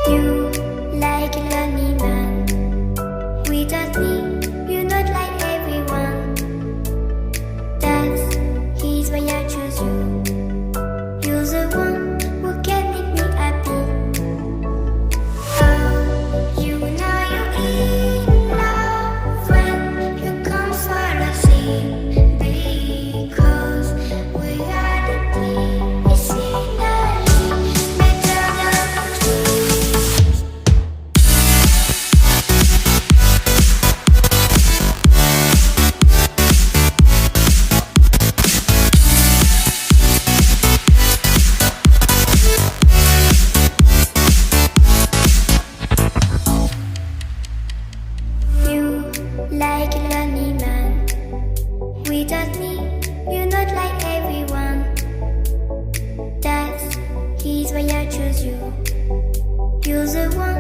You like a lonely man. Without me, you're not like everyone. That's he's why I choose you. You're the one who can make me happy. Oh, you know you're in love when you come fall asleep. Because we are the medicinally better than trees. You like a lonely man. Without me, you're not like everyone. That's he's why I choose you. You're the one